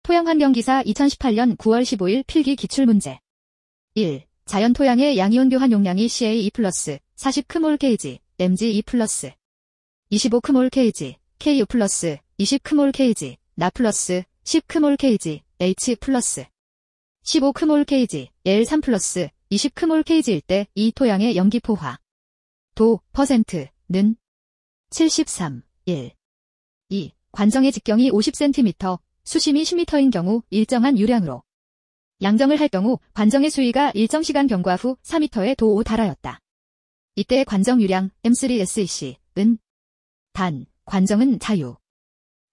토양환경기사 2018년 9월 15일 필기 기출문제 1. 자연 토양의 양이온 교환 용량이 CA2+, 40kmol/kg, Mg2+, 25kmol/kg, Ku+, 20kmol/kg, Na+, 10kmol/kg, H+, 15kmol/kg, L3+, 20kmol/kg일 때 이 토양의 염기포화 도 %는 73, 1. 2. 관정의 직경이 50cm, 수심이 10m인 경우 일정한 유량으로 양정을 할 경우 관정의 수위가 일정 시간 경과 후 4m에 도오 달하였다. 이때 관정 유량 M3SEC은 단, 관정은 자유.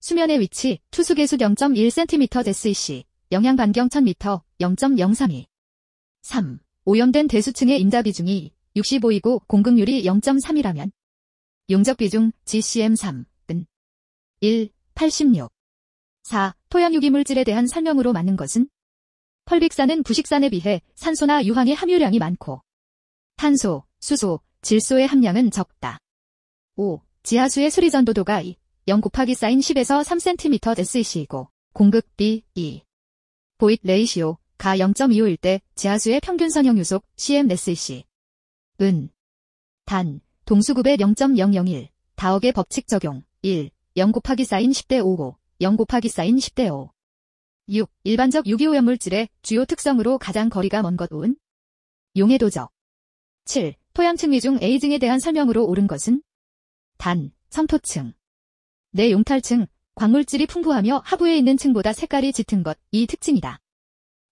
수면의 위치, 투수계수 0.1cm SEC, 영향 반경 1000m, 0.032. 3. 오염된 대수층의 임자 비중이 65이고 공급률이 0.3이라면 용적 비중 GCM3은 1, 86. 4. 토양 유기물질에 대한 설명으로 맞는 것은 펄빅산은 부식산에 비해 산소나 유황의 함유량이 많고 탄소, 수소, 질소의 함량은 적다. 5. 지하수의 수리전도도가 0 곱하기 사인 10에서 3cm SEC이고 공급 B, 2. 보잇 레이시오, 가 0.25일 때 지하수의 평균 선형유속 CM SEC은 단, 동수급의 0.001, 다억의 법칙 적용 1, 0 곱하기 사인 10대 5고 0 곱하기 사인 10대 5. 6. 일반적 유기오염물질의 주요 특성으로 가장 거리가 먼 것은 용해도적. 7. 토양층위 중 A층에 대한 설명으로 옳은 것은 단, 성토층. 내 용탈층, 광물질이 풍부하며 하부에 있는 층보다 색깔이 짙은 것, 이 특징이다.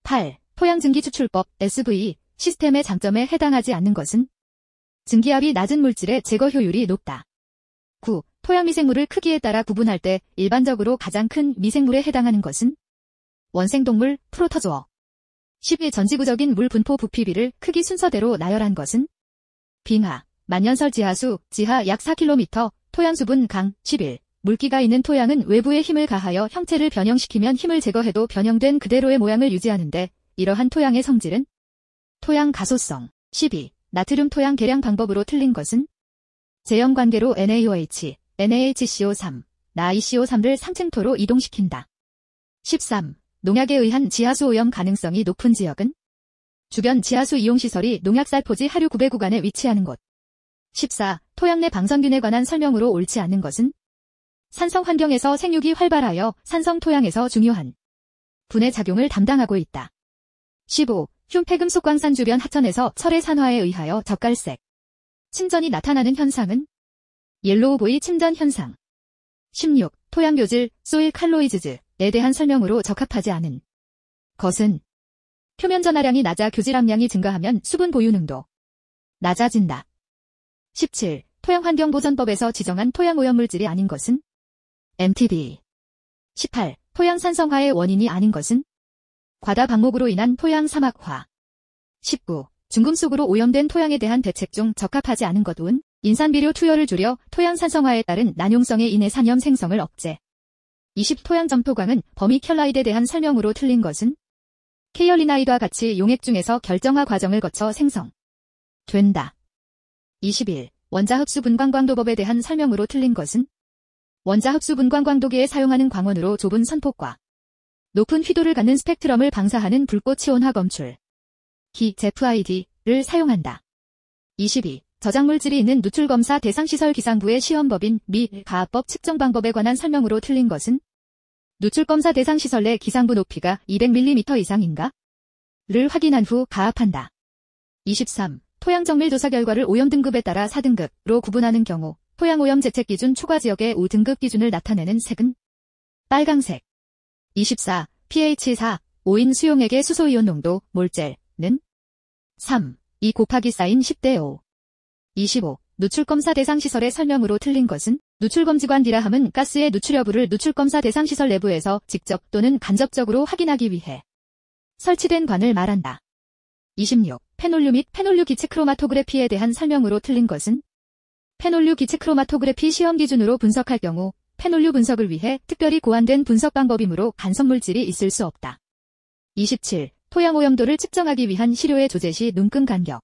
8. 토양증기추출법 SV 시스템의 장점에 해당하지 않는 것은 증기압이 낮은 물질의 제거 효율이 높다. 9. 토양 미생물을 크기에 따라 구분할 때 일반적으로 가장 큰 미생물에 해당하는 것은 원생동물, 프로토조어. 10일 전지구적인 물 분포 부피비를 크기 순서대로 나열한 것은 빙하, 만년설 지하수, 지하 약 4km, 토양 수분 강, 11. 물기가 있는 토양은 외부에 힘을 가하여 형체를 변형시키면 힘을 제거해도 변형된 그대로의 모양을 유지하는데 이러한 토양의 성질은 토양 가소성. 12. 나트륨 토양 계량 방법으로 틀린 것은 제형 관계로 NaOH, NaHCO3, 나ICO3를 상층토로 이동시킨다. 13. 농약에 의한 지하수 오염 가능성이 높은 지역은 주변 지하수 이용시설이 농약살포지 하류 구배 구간에 위치하는 곳. 14. 토양 내 방선균에 관한 설명으로 옳지 않는 것은 산성 환경에서 생육이 활발하여 산성 토양에서 중요한 분해 작용을 담당하고 있다. 15. 흉폐금속광산 주변 하천에서 철의 산화에 의하여 젓갈색 침전이 나타나는 현상은 옐로우보이 침전 현상. 16. 토양 교질, 소일 칼로이즈즈에 대한 설명으로 적합하지 않은 것은 표면 전하량이 낮아 교질 함량이 증가하면 수분 보유 능도 낮아진다. 17. 토양환경보전법에서 지정한 토양오염물질이 아닌 것은 MTB. 18. 토양 산성화의 원인이 아닌 것은 과다 방목으로 인한 토양 사막화. 19. 중금속으로 오염된 토양에 대한 대책 중 적합하지 않은 것은 인산비료 투여를 줄여 토양 산성화에 따른 난용성에 인해 산염 생성을 억제. 20. 토양 점토광은 버미켈라이드에 대한 설명으로 틀린 것은 케이얼리나이드와 같이 용액 중에서 결정화 과정을 거쳐 생성된다. 21. 원자흡수 분광광도법에 대한 설명으로 틀린 것은 원자흡수 분광광도기에 사용하는 광원으로 좁은 선폭과 높은 휘도를 갖는 스펙트럼을 방사하는 불꽃 치온화 검출 기 ZFID를 사용한다. 22. 저장물질이 있는 누출검사 대상시설 기상부의 시험법인 미 가압법 측정 방법에 관한 설명으로 틀린 것은 누출검사 대상시설 내 기상부 높이가 200mm 이상인가? 를 확인한 후 가압한다. 23. 토양정밀 조사 결과를 오염등급에 따라 4등급으로 구분하는 경우 토양오염 재책기준 초과지역의 5등급 기준을 나타내는 색은 빨강색. 24. pH 4, 5인 수용액의 수소이온 농도 몰젤는 3, 2 곱하기 사인 10대 5. 25. 누출검사 대상시설의 설명으로 틀린 것은 누출검지관 디라함은 가스의 누출 여부를 누출검사 대상시설 내부에서 직접 또는 간접적으로 확인하기 위해 설치된 관을 말한다. 26. 페놀류 및 페놀류 기체 크로마토그래피에 대한 설명으로 틀린 것은 페놀류 기체 크로마토그래피 시험 기준으로 분석할 경우 페놀류 분석을 위해 특별히 고안된 분석 방법이므로 간섭물질이 있을 수 없다. 27. 토양 오염도를 측정하기 위한 시료의 조제 시 눈금 간격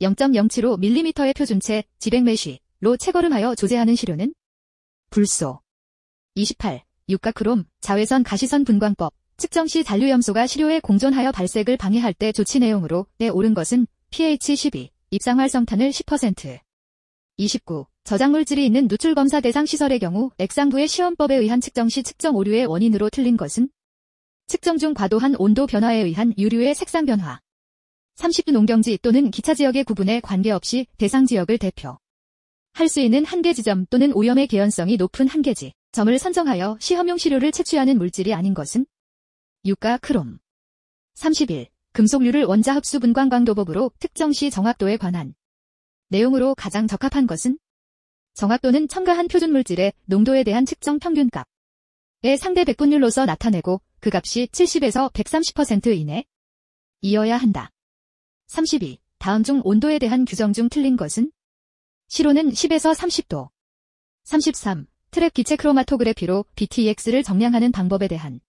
0.075mm의 표준체 지백메쉬로 체거름하여 조제하는 시료는 불소. 28. 육가크롬, 자외선 가시선 분광법 측정 시 잔류염소가 시료에 공존하여 발색을 방해할 때 조치 내용으로 옳은 것은 pH 12, 입상활성탄을 10%. 29. 저장물질이 있는 누출검사 대상 시설의 경우 액상부의 시험법에 의한 측정 시 측정 오류의 원인으로 틀린 것은 측정 중 과도한 온도 변화에 의한 유류의 색상 변화. 30. 농경지 또는 기차지역의 구분에 관계없이 대상 지역을 대표 할 수 있는 한계 지점 또는 오염의 개연성이 높은 한계지 점을 선정하여 시험용 시료를 채취하는 물질이 아닌 것은 유가 크롬. 31. 금속류를 원자 흡수 분광 강도법으로 특정 시 정확도에 관한 내용으로 가장 적합한 것은 정확도는 첨가한 표준물질의 농도에 대한 측정 평균값의 상대 백분율로서 나타내고 그 값이 70에서 130% 이내 이어야 한다. 32. 다음 중 온도에 대한 규정 중 틀린 것은 시로는 10에서 30도. 33. 트랩 기체 크로마토그래피로 BTX를 정량하는 방법에 대한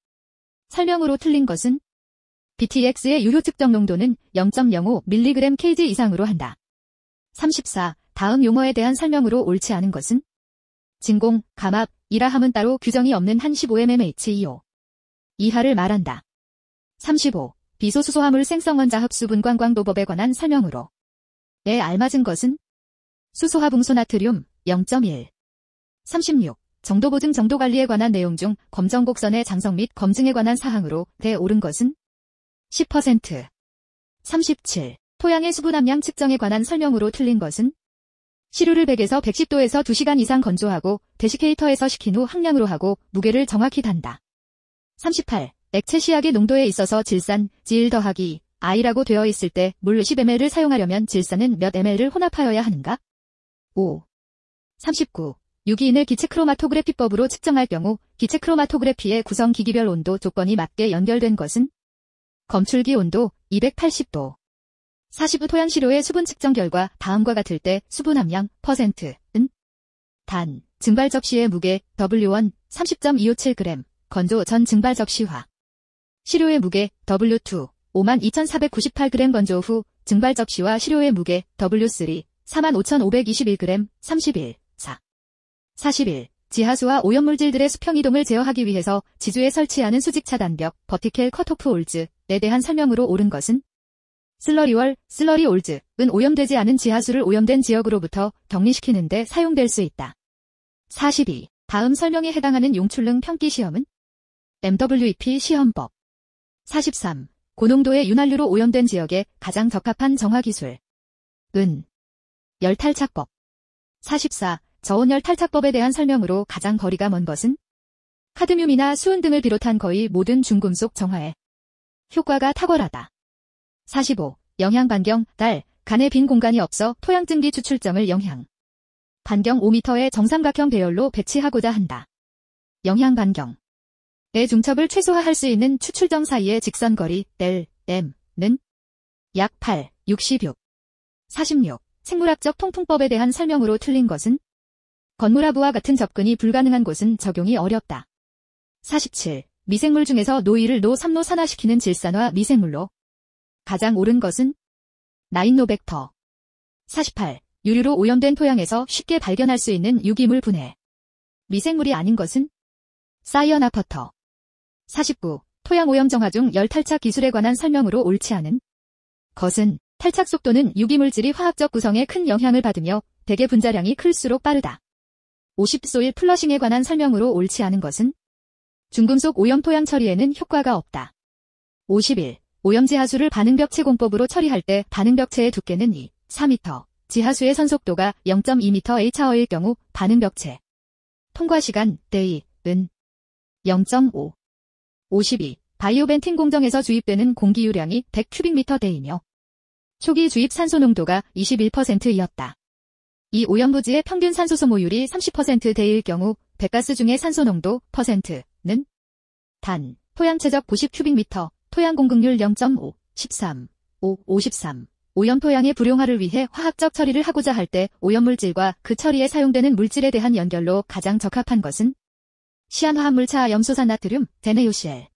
설명으로 틀린 것은 BTX의 유효 측정 농도는 0.05mg kg 이상으로 한다. 34. 다음 용어에 대한 설명으로 옳지 않은 것은 진공, 감압, 이라 함은 따로 규정이 없는 한 15mmHEO 이하를 말한다. 35. 비소수소화물 생성원자 흡수 분광 강도법에 관한 설명으로 알맞은 것은 수소화붕소나트륨 0.1. 36. 정도 보증 정도 관리에 관한 내용 중 검정 곡선의 장성 및 검증에 관한 사항으로 옳은 것은 10%. 37. 토양의 수분 함량 측정에 관한 설명으로 틀린 것은 시료를 100에서 110도에서 2시간 이상 건조하고 데시케이터에서 식힌 후 함량으로 하고 무게를 정확히 단다. 38. 액체 시약의 농도에 있어서 질산, 질 더하기 I라고 되어 있을 때 물 10ml를 사용하려면 질산은 몇 ml를 혼합하여야 하는가? 5. 39. 유기인을 기체 크로마토그래피법으로 측정할 경우 기체 크로마토그래피의 구성 기기별 온도 조건이 맞게 연결된 것은 검출기 온도 280도. 40. 토양 시료의 수분 측정 결과 다음과 같을 때 수분 함량 %은 단, 증발 접시의 무게 W1 30.257g, 건조 전 증발 접시화. 시료의 무게 W2 52,498g 건조 후 증발 접시와 시료의 무게 W3 45,521g 31. 4. 41. 지하수와 오염물질들의 수평 이동을 제어하기 위해서 지주에 설치하는 수직 차단벽 버티켈 컷오프 올즈에 대한 설명으로 옳은 것은 슬러리월, 슬러리 올즈은 오염되지 않은 지하수를 오염된 지역으로부터 격리시키는 데 사용될 수 있다. 42. 다음 설명에 해당하는 용출능 평기 시험은 MWEP 시험법. 43. 고농도의 윤활유로 오염된 지역에 가장 적합한 정화기술. 열탈착법. 44. 저온열 탈착법에 대한 설명으로 가장 거리가 먼 것은 카드뮴이나 수은 등을 비롯한 거의 모든 중금속 정화에 효과가 탁월하다. 45. 영향 반경, 달, 간에 빈 공간이 없어 토양증기 추출점을 영향 반경 5m의 정삼각형 배열로 배치하고자 한다. 영향 반경의 중첩을 최소화할 수 있는 추출점 사이의 직선거리 M는 약 8, 66. 46. 생물학적 통풍법에 대한 설명으로 틀린 것은 건물하부와 같은 접근이 불가능한 곳은 적용이 어렵다. 47. 미생물 중에서 노이를 노3로 산화시키는 질산화 미생물로 가장 옳은 것은 나인노벡터. 48. 유류로 오염된 토양에서 쉽게 발견할 수 있는 유기물 분해. 미생물이 아닌 것은 사이어나퍼터. 49. 토양 오염 정화 중 열 탈착 기술에 관한 설명으로 옳지 않은 것은 탈착 속도는 유기물질이 화학적 구성에 큰 영향을 받으며 대개 분자량이 클수록 빠르다. 50. 소일 플러싱에 관한 설명으로 옳지 않은 것은 중금속 오염 토양 처리에는 효과가 없다. 51. 오염지하수를 반응벽체 공법으로 처리할 때 반응벽체의 두께는 4m, 지하수의 선속도가 0.2m/h일 경우 반응벽체 통과시간 데이은 0.5. 52. 바이오벤틴 공정에서 주입되는 공기유량이 100큐빅미터/데이며 초기 주입 산소 농도가 21%이었다. 이 오염부지의 평균 산소 소모율이 30%대일 경우 배가스 중의 산소 농도 %는 단, 토양 최적 90큐빅미터, 토양 공급률 0.5, 13, 5, 53. 오염 토양의 불용화를 위해 화학적 처리를 하고자 할 때 오염물질과 그 처리에 사용되는 물질에 대한 연결로 가장 적합한 것은 시안화합물차 염소산 나트륨, 데네요시엘.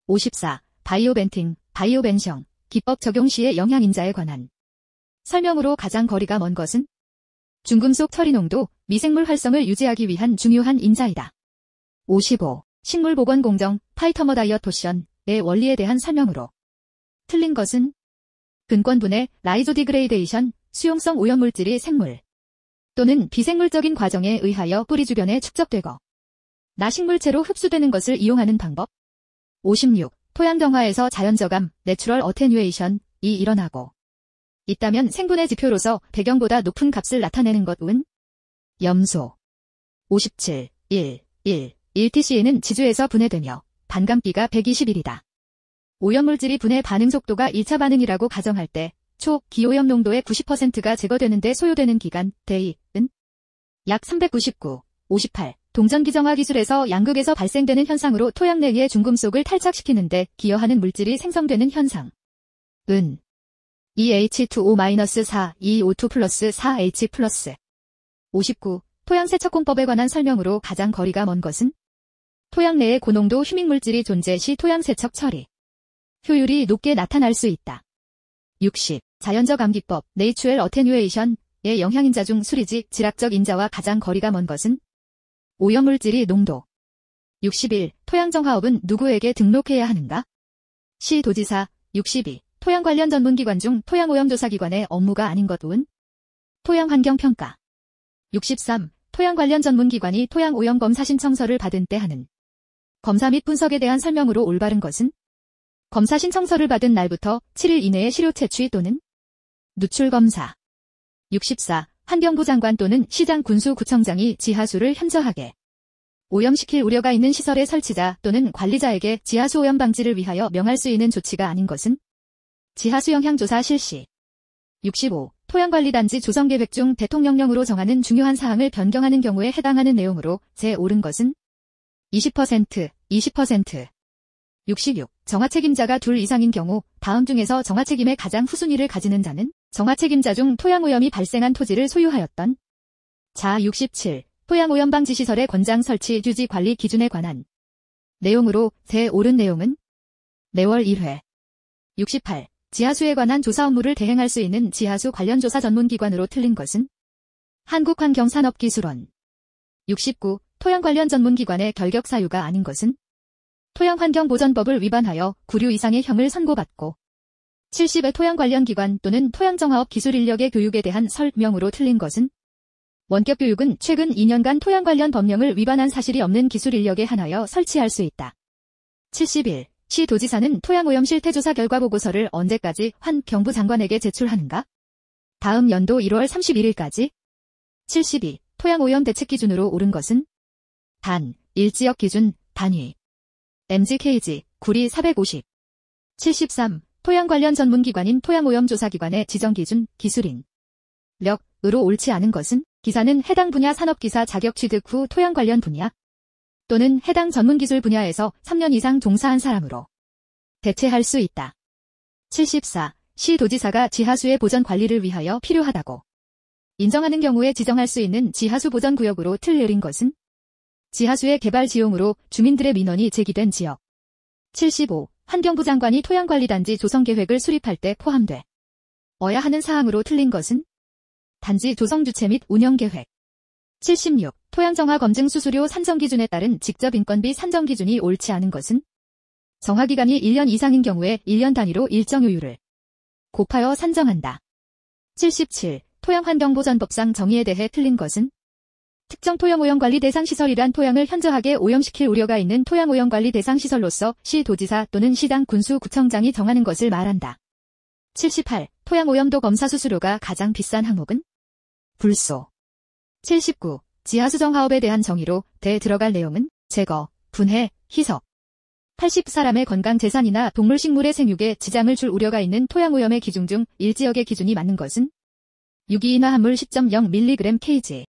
54. 바이오벤팅, 바이오벤션, 기법 적용 시의 영향인자에 관한 설명으로 가장 거리가 먼 것은 중금속 처리 농도, 미생물 활성을 유지하기 위한 중요한 인자이다. 55. 식물보건공정 파이터머 다이어토션의 원리에 대한 설명으로 틀린 것은 근권분해 라이조디그레이데이션 수용성 오염물질이 생물 또는 비생물적인 과정에 의하여 뿌리 주변에 축적되고 나식물체로 흡수되는 것을 이용하는 방법. 56. 토양정화에서 자연저감 내추럴 어테뉴에이션이 일어나고 있다면 생분해 지표로서 배경보다 높은 값을 나타내는 것은 염소. 57. 1TC에는 지주에서 분해되며 반감기가 120일이다. 오염물질이 분해 반응 속도가 1차 반응이라고 가정할 때 초 기오염 농도의 90%가 제거되는데 소요되는 기간 대이은 약 399. 58. 동전기정화 기술에서 양극에서 발생되는 현상으로 토양 내의 중금속을 탈착시키는데 기여하는 물질이 생성되는 현상. 은 2H2O-4, 2O2 플러스 4H 플러스. 59. 토양 세척공법에 관한 설명으로 가장 거리가 먼 것은 토양 내에 고농도 휴믹물질이 존재 시 토양 세척 처리 효율이 높게 나타날 수 있다. 60. 자연적 암기법 내추럴 어테뉴에이션의 영향인자 중 수리지 지락적 인자와 가장 거리가 먼 것은 오염물질이 농도. 61. 토양정화업은 누구에게 등록해야 하는가? 시 도지사. 62. 토양 관련 전문기관 중 토양오염조사기관의 업무가 아닌 것은 토양환경평가. 63. 토양 관련 전문기관이 토양오염검사 신청서를 받은 때 하는 검사 및 분석에 대한 설명으로 올바른 것은 검사 신청서를 받은 날부터 7일 이내에 시료 채취 또는 누출검사. 64. 환경부 장관 또는 시장 군수구청장이 지하수를 현저하게 오염시킬 우려가 있는 시설의 설치자 또는 관리자에게 지하수 오염 방지를 위하여 명할 수 있는 조치가 아닌 것은 지하수 영향조사 실시. 65. 토양관리단지 조성계획 중 대통령령으로 정하는 중요한 사항을 변경하는 경우에 해당하는 내용으로 옳은 것은 20%, 20%. 66. 정화책임자가 둘 이상인 경우 다음 중에서 정화책임의 가장 후순위를 가지는 자는 정화책임자 중 토양오염이 발생한 토지를 소유하였던 자. 67. 토양오염 방지시설의 권장 설치 유지 관리 기준에 관한 내용으로 옳은 내용은 매월 1회. 68. 지하수에 관한 조사 업무를 대행할 수 있는 지하수 관련 조사 전문기관으로 틀린 것은 한국환경산업기술원. 69. 토양 관련 전문기관의 결격 사유가 아닌 것은 토양환경보전법을 위반하여 9류 이상의 형을 선고받고 70의 토양 관련 기관 또는 토양정화업 기술 인력의 교육에 대한 설명으로 틀린 것은 원격교육은 최근 2년간 토양 관련 법령을 위반한 사실이 없는 기술 인력에 한하여 설치할 수 있다. 71. 시 도지사는 토양오염 실태조사 결과 보고서를 언제까지 환경부 장관에게 제출하는가? 다음 연도 1월 31일까지. 72. 토양오염 대책 기준으로 옳은 것은 단, 1지역 기준, 단위. MGKG, 구리 450. 73. 토양 관련 전문기관인 토양오염조사기관의 지정기준, 기술인. 력으로 옳지 않은 것은 기사는 해당 분야 산업기사 자격 취득 후 토양 관련 분야 또는 해당 전문기술 분야에서 3년 이상 종사한 사람으로 대체할 수 있다. 74. 시 도지사가 지하수의 보전 관리를 위하여 필요하다고 인정하는 경우에 지정할 수 있는 지하수 보전구역으로 틀린 것은 지하수의 개발 지용으로 주민들의 민원이 제기된 지역. 75. 환경부 장관이 토양관리단지 조성계획을 수립할 때 포함돼 어야 하는 사항으로 틀린 것은 단지 조성 주체 및 운영 계획. 76. 토양정화 검증 수수료 산정 기준에 따른 직접 인건비 산정 기준이 옳지 않은 것은 정화기간이 1년 이상인 경우에 1년 단위로 일정 요율을 곱하여 산정한다. 77. 토양환경보전법상 정의에 대해 틀린 것은 특정 토양오염관리 대상 시설이란 토양을 현저하게 오염시킬 우려가 있는 토양오염관리 대상 시설로서 시 도지사 또는 시장 군수구청장이 정하는 것을 말한다. 78. 토양오염도 검사 수수료가 가장 비싼 항목은 불소. 79. 지하수 정화업에 대한 정의로 들어갈 내용은 제거, 분해, 희석. 80. 사람의 건강 재산이나 동물식물의 생육에 지장을 줄 우려가 있는 토양오염의 기준 중 1지역의 기준이 맞는 것은 유기인화합물 10.0mg/kg.